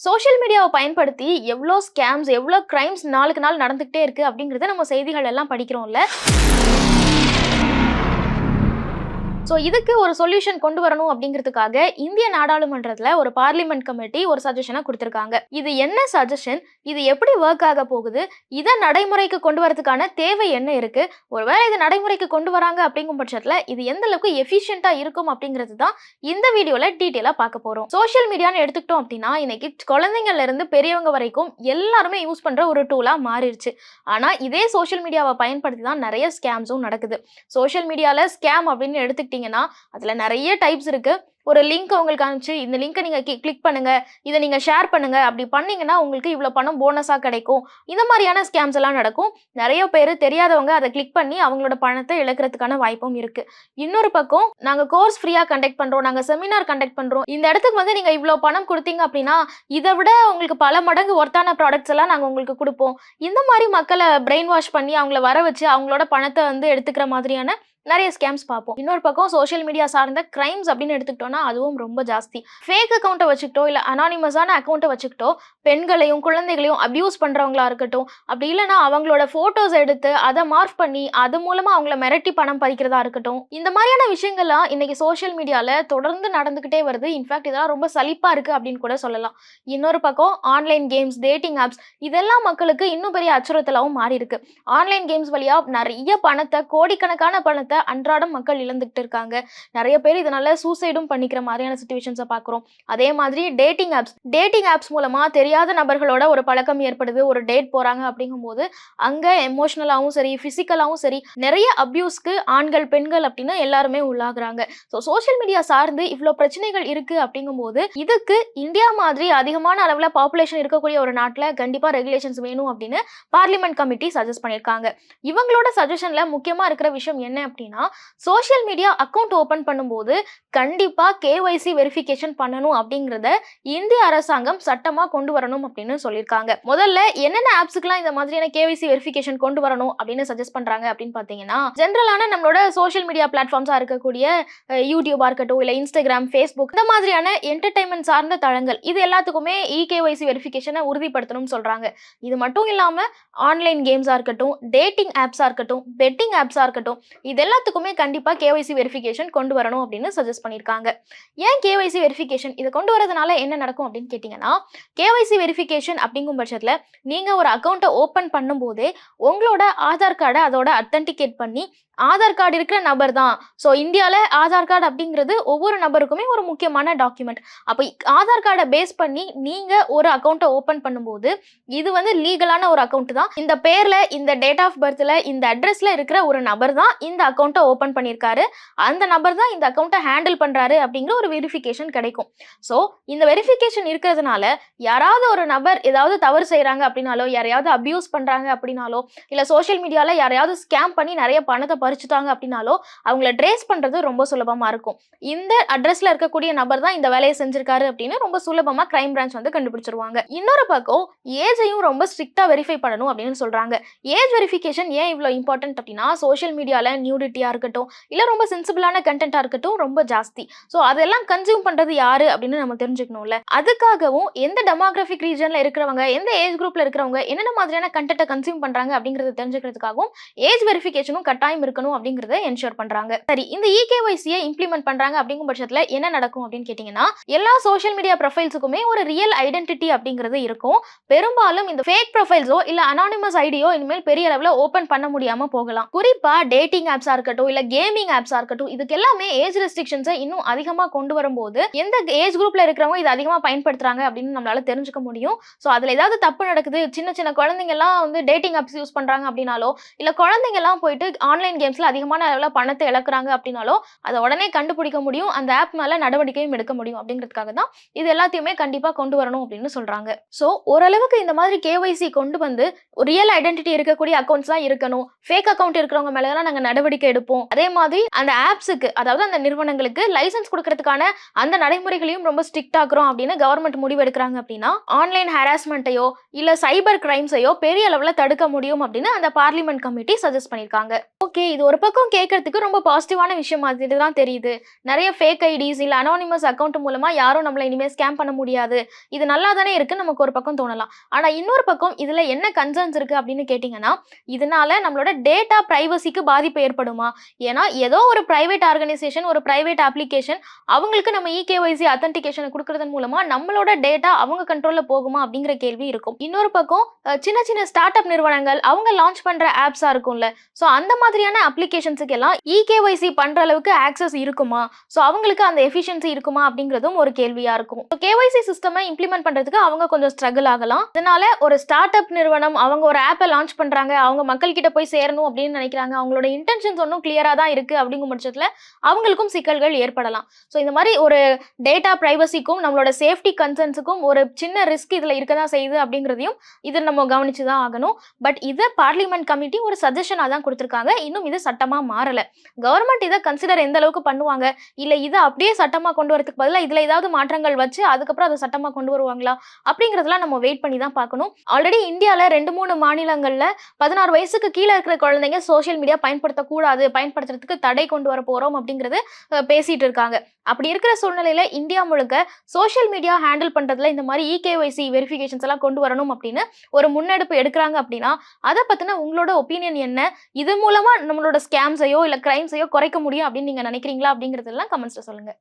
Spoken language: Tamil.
சோஷியல் மீடியாவை பயன்படுத்தி எவ்வளோ ஸ்கேம்ஸ், எவ்வளோ கிரைம்ஸ் நாளுக்கு நாள் நடந்துகிட்டே இருக்கு அப்படிங்கிறத நம்ம செய்திகள் எல்லாம் படிக்கிறோம்ல. ஸோ இதுக்கு ஒரு சொல்யூஷன் கொண்டு வரணும் அப்படிங்கிறதுக்காக இந்திய நாடாளுமன்றத்தில் ஒரு பார்லிமெண்ட் கமிட்டி ஒரு சஜஷனை கொடுத்துருக்காங்க. இது என்ன சஜஷன், இது எப்படி ஒர்க் ஆக போகுது, இதை நடைமுறைக்கு கொண்டு வரதுக்கான தேவை என்ன இருக்கு, ஒருவேளை இது நடைமுறைக்கு கொண்டு வராங்க அப்படிங்கும் பட்சத்தில் இது எந்த அளவுக்கு எஃபிஷியண்டா இருக்கும் அப்படிங்கிறது தான் இந்த வீடியோல டீட்டெயிலா பார்க்க போறோம். சோஷியல் மீடியான்னு எடுத்துக்கிட்டோம் அப்படின்னா இன்னைக்கு குழந்தைங்கள்ல இருந்து பெரியவங்க வரைக்கும் எல்லாருமே யூஸ் பண்ற ஒரு டூலா மாறிடுச்சு. ஆனா இதே சோஷியல் மீடியாவை பயன்படுத்தி தான் நிறைய ஸ்கேம்ஸும் நடக்குது. சோஷியல் மீடியால ஸ்கேம் அப்படின்னு எடுத்துக்கிட்டீங்கன்னா அதுல நிறைய டைப்ஸ் இருக்கு. ஒரு லிங்க் உங்களுக்கு அனுப்பிச்சு இந்த லிங்கை நீங்க கிளிக் பண்ணுங்க, இதை நீங்க ஷேர் பண்ணுங்க, அப்படி பண்ணீங்கன்னா உங்களுக்கு இவ்வளவு பணம் போனஸா கிடைக்கும். இந்த மாதிரியான ஸ்கேம்ஸ் எல்லாம் நடக்கும். நிறைய பேர் தெரியாதவங்க அதை கிளிக் பண்ணி அவங்களோட பணத்தை இழக்கிறதுக்கான வாய்ப்பும் இருக்கு. இன்னொரு பக்கம் நாங்க கோர்ஸ் ஃப்ரீயா கண்டக்ட் பண்றோம், நாங்க செமினார் கண்டக்ட் பண்றோம், இந்த இடத்துக்கு வந்து நீங்க இவ்வளவு பணம் கொடுத்தீங்க அப்படின்னா இதை விட உங்களுக்கு பல மடங்கு ஒர்த்தான ப்ராடக்ட்ஸ் எல்லாம் நாங்க உங்களுக்கு கொடுப்போம். இந்த மாதிரி மக்களை பிரெயின் வாஷ் பண்ணி அவங்கள வர வச்சு அவங்களோட பணத்தை வந்து எடுத்துக்கிற மாதிரியான நிறைய ஸ்கேம்ஸ் பார்ப்போம். இன்னொரு பக்கம் சோஷியல் மீடியா சார்ந்த கிரைம்ஸ் அப்படின்னு எடுத்துக்கிட்டோம்னா அதுவும் ரொம்ப ஜாஸ்தி. ஃபேக் அக்கௌண்ட்டை வச்சுக்கிட்டோ இல்லை அனானிமஸான அக்கௌண்ட்டை வச்சுக்கிட்டோ பெண்களையும் குழந்தைகளையும் அபியூஸ் பண்றவங்களா இருக்கட்டும், அப்படி இல்லைன்னா அவங்களோட போட்டோஸ் எடுத்து அதை மார்க் பண்ணி அது மூலமா அவங்கள மிரட்டி பணம் பறிக்கிறதா இருக்கட்டும், இந்த மாதிரியான விஷயங்கள்லாம் இன்னைக்கு சோஷியல் மீடியால தொடர்ந்து நடந்துகிட்டே வருது. இன்ஃபேக்ட் இதெல்லாம் ரொம்ப சலிப்பா இருக்கு அப்படின்னு கூட சொல்லலாம். இன்னொரு பக்கம் ஆன்லைன் கேம்ஸ், டேட்டிங் ஆப்ஸ், இதெல்லாம் மக்களுக்கு இன்னும் பெரிய அச்சுறுத்தலாகவும் மாறி இருக்கு. ஆன்லைன் கேம்ஸ் வழியா நிறைய பணத்தை, கோடிக்கணக்கான பணத்தை அன்றாடம் மக்கள் இழந்துகிட்டு இருக்காங்க. நிறைய பேர் இதனால சூசைடும் பண்ணிக்கிற மாதிரியான சிச்சுவேஷன்ஸை பார்க்குறோம். அதே மாதிரி டேட்டிங் ஆப்ஸ் மூலமா தெரியாத நபர்களோட ஒரு பழக்கம் ஏற்படுது, ஒரு டேட் போறாங்க அப்படிங்கும்போது அங்க எமோஷனலாகவும் சரி பிசிக்கலாகவும் சரி நிறைய அபியூஸ்க்கு ஆண்கள் பெண்கள் அப்படின்னு எல்லாருமே உள்ளாகுறாங்க. ஸோ சோஷியல் மீடியா சார்ந்து இவ்வளோ பிரச்சனைகள் இருக்கு அப்படிங்கும்போது இதுக்கு இந்தியா மாதிரி அதிகமான அளவில் பாப்புலேஷன் இருக்கக்கூடிய ஒரு நாட்டில் கண்டிப்பாக ரெகுலேஷன்ஸ் வேணும் அப்படின்னு பார்லிமெண்ட் கமிட்டி சஜஸ்ட் பண்ணியிருக்காங்க. இவங்களோட சஜஷன்ல முக்கியமாக இருக்கிற விஷயம் என்ன அப்படின்னா, சோஷியல் மீடியா அக்கௌண்ட் ஓபன் பண்ணும்போது கண்டிப்பா கேஒய்சி வெரிஃபிகேஷன் பண்ணணும் அப்படிங்கறத இந்திய அரசாங்கம் சட்டமா கொண்டு வரணும் அப்படின்னு சொல்லியிருக்காங்க. முதல்ல என்னென்ன ஆப்ஸ்க்குலாம் இந்த மாதிரியான கேஒய்சி வெரிஃபிகேஷன் கொண்டு வரணும் அப்படின்னு சஜஸ்ட் பண்றாங்க அப்படின்னு பாத்தீங்கன்னா, ஜென்ரலான நம்மளோட சோஷியல் மீடியா பிளாட்ஃபார்ம்ஸா இருக்கக்கூடிய யூடியூபா இருக்கட்டும், இல்ல இன்ஸ்டாகிராம், ஃபேஸ்புக், இந்த மாதிரியான என்டர்டைன்மெண்ட் சார்ந்த தளங்கள் இது எல்லாத்துக்குமே கேஒய்சி வெரிஃபிகேஷனை உறுதிப்படுத்தணும்னு சொல்றாங்க. இது மட்டும் இல்லாம ஆன்லைன் கேம்ஸா இருக்கட்டும், டேட்டிங் ஆப்ஸா இருக்கட்டும், பெட்டிங் ஆப்ஸா இருக்கட்டும், இது எல்லாத்துக்குமே கண்டிப்பா கேஒய்சி வெரிஃபிகேஷன் கொண்டு வரணும் அப்படின்னு சஜஸ்ட் பண்ணியிருக்காங்க. ஏன் கேஒய்சி வெரிஃபிகேஷன் இதை கொண்டு வரதுனால என்ன நடக்கும் அப்படின்னு கேட்டிங்கன்னா, கேஒய்சி வெரிஃபிகேஷன் அப்படிங்கும் பட்சத்தில் நீங்க ஒரு அக்கௌண்ட்டை ஓப்பன் பண்ணும்போதே உங்களோட ஆதார் கார்டை அதோட அத்தன்டிகேட் பண்ணி ஆதார் கார்டு இருக்கிற நபர் தான். ஸோ இந்தியாவில் ஆதார் கார்டு அப்படிங்கிறது ஒவ்வொரு நபருக்குமே ஒரு முக்கியமான டாக்குமெண்ட். அப்போ ஆதார் கார்டை பேஸ் பண்ணி நீங்கள் ஒரு அக்கௌண்ட்டை ஓப்பன் பண்ணும்போது இது வந்து லீகலான ஒரு அக்கௌண்ட் தான், இந்த பேரில், இந்த டேட் ஆஃப் பர்த்தில், இந்த அட்ரஸில் இருக்கிற ஒரு நபர் தான் இந்த அக்கௌண்ட்டை ஓப்பன் பண்ணியிருக்காரு, அந்த நபர் தான் இந்த அக்கௌண்ட்டை ஹேண்டில் பண்ணுறாரு அப்படிங்கிற ஒரு வெரிஃபிகேஷன் கிடைக்கும். ஸோ இந்த வெரிஃபிகேஷன் இருக்கிறதுனால யாராவது ஒரு நபர் ஏதாவது தவறு செய்கிறாங்க அப்படின்னாலோ, யாரையாவது அபியூஸ் பண்ணுறாங்க அப்படின்னாலோ, இல்லை சோஷியல் மீடியாவில் யாரையாவது ஸ்கேம் பண்ணி நிறைய பணத்தை பறிச்சுட்டாங்க அப்படின்னாலோ அவங்கள ட்ரேஸ் பண்றது ரொம்ப சுலபமா இருக்கும். இந்த அட்ரஸ்ல இருக்கக்கூடிய நபர் தான் இந்த வேலையை செஞ்சிருக்காரு அப்படின்னு ரொம்ப சுலபமா கிரைம் பிரான்ச் வந்து கண்டுபிடிச்சிருவாங்க. இன்னொரு பக்கம் ஏஜையும் ரொம்ப ஸ்ட்ரிக்டா வெரிஃபை பண்ணணும் அப்படின்னு சொல்றாங்க. ஏஜ் வெரிஃபிகேஷன் ஏன் இவ்வளவு இம்பார்ட்டன்ட் அப்படின்னா, சோஷியல் மீடியால நியூடிட்டியா இருக்கட்டும், இல்ல ரொம்ப சென்சிபிளான கண்டென்ட்டா இருக்கட்டும் ரொம்ப ஜாஸ்தி. ஸோ அதெல்லாம் கன்சியூம் பண்றது யாரு அப்படின்னு நம்ம தெரிஞ்சுக்கணும்ல. அதுக்காகவும் எந்த டெமோகிராஃபிக் ரீஜன்ல இருக்கிறவங்க, எந்த ஏஜ் குரூப்ல இருக்கிறவங்க என்னென்ன மாதிரியான கண்டென்ட்டை கன்சியூம் பண்றாங்க அப்படிங்கறத தெரிஞ்சுக்கிறதுக்காகவும் ஏஜ் வெரிஃபிகேஷனும் கட்டாயம் இருக்கணும் அப்படிங்கறத என்ஷூர் பண்றாங்க. சரி, இந்த கேஒய்சியை இம்ப்ளிமெண்ட் பண்றாங்க அப்படிங்கும் பட்சத்துல என்ன நடக்கும் அப்படின்னு கேட்டீங்கன்னா, எல்லா சோஷியல் மீடியா ப்ரொஃபைல்ஸுக்குமே ஒரு ரியல் ஐடென்டிட்டி அப்படிங்கிறது இருக்கும். பெரும்பாலும் இந்த ஃபேக் ப்ரொஃபைல்ஸோ இல்ல அனானிமஸ் ஐடியோ இனிமேல் பெரிய அளவுல ஓபன் பண்ண முடியாம போகலாம். குறிப்பா டேட்டிங் ஆப்ஸா இருக்கட்டும், இல்ல கேமிங் ஆப்ஸா இருக்கட்டும், இதுக்கு எல்லாமே ஏஜ் ரெஸ்ட்ரிக்ஷன்ஸை இன்னும் அதிகமா கொண்டு வரும்போது எந்த ஏஜ் குரூப்ல இருக்கிறவங்க இது அதிகமா பயன்படுத்துறாங்க அப்படின்னு நம்மளால தெரிஞ்சுக்க முடியும். ஸோ அதுல ஏதாவது தப்பு நடக்குது, சின்ன சின்ன குழந்தைங்க எல்லாம் வந்து டேட்டிங் ஆப்ஸ் யூஸ் பண்றாங்க அப்படின்னாலோ, இல்ல குழந்தைங்க எல்லாம் போயிட்டு ஆன்லைன் கேம்ஸ்ல அதிகமான அளவுல பணத்தை இழக்கிறாங்க அப்படின்னாலோ அதை உடனே கண்டுபிடிக்க முடியும், அந்த ஆப் மேல நடவடிக்கையும் எடுக்க முடியும். அப்படிங்கிறதுக்காக தான் இது எல்லாத்தையுமே கண்டிப்பா கொண்டு வரணும் அப்படின்னு சொல்றாங்க. ஸோ ஓரளவுக்கு இந்த மாதிரி கேஒய்சி கொண்டு வந்து ரியல் ஐடென்டிட்டி இருக்கக்கூடிய அக்கௌண்ட்ஸ் தான் இருக்கணும், ஃபேக் அக்கௌண்ட் இருக்கிறவங்க மேல தான் நாங்க நடவடிக்கை எடுப்போம். அதே மாதிரி அந்த ஆப்ஸுக்கு, அதாவது அந்த நிறுவனங்களுக்கு லைசன்ஸ் கொடுக்கறதுக்கான அந்த நடைமுறைகளையும் ரொம்ப ஸ்ட்ரிக்ட் ஆக்குறோம் அப்படின்னு கவர்மெண்ட் முடிவு எடுக்கிறாங்க அப்படின்னா ஆன்லைன் ஹராஸ்மெண்ட்டையோ இல்ல சைபர் கிரைம்ஸையோ பெரிய அளவுல தடுக்க முடியும் அப்படின்னு அந்த பார்லிமெண்ட் கமிட்டி சஜஸ்ட் பண்ணியிருக்காங்க. ஓகே, இது ஒரு பக்கம் கேட்கறதுக்கு ரொம்ப பாசிட்டிவான விஷயம் மாதிரி தான் தெரியுது. நிறைய ஃபேக் ஐடிஸ் இல்ல அனானிமஸ் அக்கவுண்ட் மூலமா யாரும் நம்மள இனிமே ஸ்கேம் பண்ண முடியாது. இது நல்லா தானே இருக்குன்னு நமக்கு ஒரு பக்கம் தோணலாம். ஆனா இன்னொரு பக்கம் இதுல என்ன கன்சர்ன்ஸ் இருக்கு அப்படின்னு கேட்டீங்கன்னா, இதனால நம்மளோட டேட்டா பிரைவசிக்கு பாதிப்பு ஏற்படுமா? ஏன்னா ஏதோ ஒரு பிரைவேட் ஆர்கனைசேஷன், ஒரு பிரைவேட் அப்ளிகேஷன் அவங்களுக்கு நம்ம இகேஒய்சி அத்தன்டிகேஷன் குடுக்கறதன் மூலமா நம்மளோட டேட்டா அவங்க கண்ட்ரோல்ல போகுமா அப்படிங்கிற கேள்வி இருக்கும். இன்னொரு பக்கம் சின்ன சின்ன ஸ்டார்ட் அப் நிறுவனங்கள் அவங்க லான்ச் பண்ற ஆப்ஸா இருக்கும்ல. சோ அந்த மாதிரியான அப்ளிகேஷன்ஸ்க்கு எல்லாம் இகேஒய்சி பண்ற அளவுக்கு ஆக்சஸ் இருக்குமா? சோ அவங்களுக்கு அந்த எஃபிஷியன்சி இருக்குமா அப்படிங்கிறதும் ஒரு கேள்வியா இருக்கும். கேஒய்சி சிஸ்டம் இம்ப்ளிமெண்ட் பண்றதுக்கு அவங்க கொஞ்சம் ஸ்ட்ரகிள் ஆகலாம். இதனால ஒரு ஸ்டார்ட் அப் நிறுவனம் அவங்க ஒரு ஆப்பை லான்ச் பண்றாங்க, அவங்க மக்கள் கிட்ட போய் சேரணும் அப்படின்னு நினைக்கிறாங்க, அவங்களோட இன்டென்ஷன்ஸ் ஒன்றும் கிளியரா தான் இருக்கு அப்படிங்கும் பட்சத்துல அவங்களுக்கும் சிக்கல்கள் ஏற்படலாம். ஸோ இந்த மாதிரி ஒரு டேட்டா பிரைவசிக்கும் நம்மளோட சேஃப்டி கன்சர்ன்ஸுக்கும் ஒரு சின்ன ரிஸ்க் இதுல இருக்க தான் செய்யுது அப்படிங்கிறதையும் இதில் நம்ம கவனிச்சு தான் ஆகணும். பட் இதை பார்லிமெண்ட் கமிட்டி ஒரு சஜஷனாக தான் கொடுத்துருக்காங்க. இன்னும் இது சட்டமா மாறல. கவர்மெண்ட் இதை கன்சிடர் எந்த அளவுக்கு பண்ணுவாங்க, இல்ல இதை அப்படியே சட்டமா கொண்டு வரதுக்கு பதிலாக இதுல ஏதாவது மாற்றங்கள் வச்சு அதுக்கப்புறம் அதை சட்டமா கொண்டு வருவாங்களா அப்படிங்கிறதெல்லாம் நம்ம வெயிட் பண்ணி தான் பார்க்கணும். ஆல்ரெடி இந்தியாவில் 2-3 மாநிலங்கள்ல 16 வயசுக்கு கீழே இருக்கிற குழந்தைங்க சோஷியல் மீடியா பயன்படுத்தக்கூடாது, பயன்படுத்துறதுக்கு தடை கொண்டு வர போறோம் அப்படிங்கிறது பேசிட்டு இருக்காங்க. அப்படி இருக்கிற சூழ்நிலையில இந்தியா முழுக்க சோஷியல் மீடியா ஹேண்டில் பண்றதுல இந்த மாதிரி இகேஒய்சி வெரிஃபிகேஷன்ஸ் எல்லாம் கொண்டு வரணும் அப்படின்னு ஒரு முன்னெடுப்பு எடுக்கிறாங்க அப்படின்னா அதை பத்தின உங்களோட ஒப்பீனியன் என்ன? இது மூலமா நம்மளோட ஸ்கேம்ஸையோ இல்ல கிரைம்ஸையோ குறைக்க முடியும் அப்படின்னு நீங்க நினைக்கிறீங்களா அப்படிங்கறதெல்லாம் கமெண்ட்ஸ்ல சொல்லுங்க.